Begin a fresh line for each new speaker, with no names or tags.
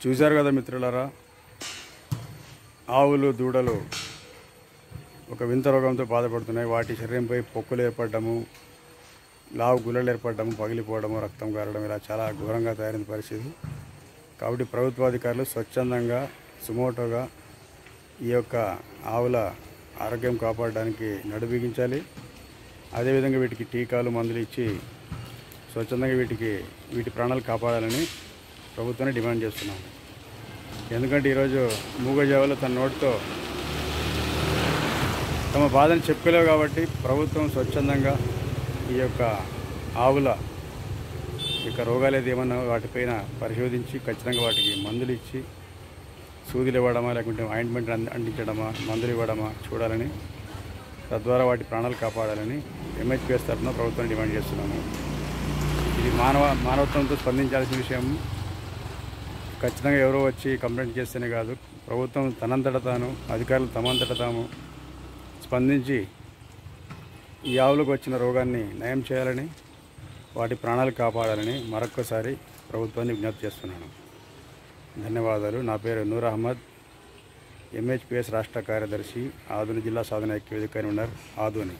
చూశారు కదా మిత్రులారా, ఆవులు దూడలు ఒక వింత రోగంతో బాధపడుతున్నాయి. వాటి శరీరంపై పొక్కులు ఏర్పడము, లావు గుల్లలు ఏర్పడము, పగిలిపోవడము, రక్తం కారడం, ఇలా చాలా ఘోరంగా తయారైన పరిస్థితి. కాబట్టి ప్రభుత్వాధికారులు స్వచ్ఛందంగా సుమోటోగా ఈ యొక్క ఆవుల ఆరోగ్యం కాపాడడానికి నడుబిగించాలి. అదేవిధంగా వీటికి టీకాలు మందులు ఇచ్చి స్వచ్ఛందంగా వీటి ప్రాణాలు కాపాడాలని ప్రభుత్వాన్ని డిమాండ్ చేస్తున్నాము. ఎందుకంటే ఈరోజు మూగజావలో తన నోటితో తమ బాధను చెప్పుకోలేవు కాబట్టి ప్రభుత్వం స్వచ్ఛందంగా ఈ యొక్క ఆవుల రోగాలు ఏమన్నా వాటిపైన పరిశోధించి ఖచ్చితంగా వాటికి మందులు ఇచ్చి సూదులు ఇవ్వడమా లేకుంటే ఆయింట్మెంట్ అందించడమా మందులు ఇవ్వడమా చూడాలని, తద్వారా వాటి ప్రాణాలు కాపాడాలని ఎంహెచ్పిఎస్ తరఫున ప్రభుత్వాన్ని డిమాండ్ చేస్తున్నాము. ఇది మానవత్వంతో స్పందించాల్సిన విషయం. ఖచ్చితంగా ఎవరో వచ్చి కంప్లైంట్ చేస్తేనే కాదు, ప్రభుత్వం తనంతట తాను, అధికారులు తమంతట తాము స్పందించి ఈ ఆవులకు వచ్చిన రోగాన్ని నయం చేయాలని, వాటి ప్రాణాలు కాపాడాలని మరొక్కసారి ప్రభుత్వాన్ని విజ్ఞప్తి చేస్తున్నాను. ధన్యవాదాలు. నా పేరు నూర్ అహ్మద్, ఎంహెచ్పిఎస్ రాష్ట్ర కార్యదర్శి, ఆదోని జిల్లా సాధన ఐక్యవేదిక కన్వీనర్, ఆదోని.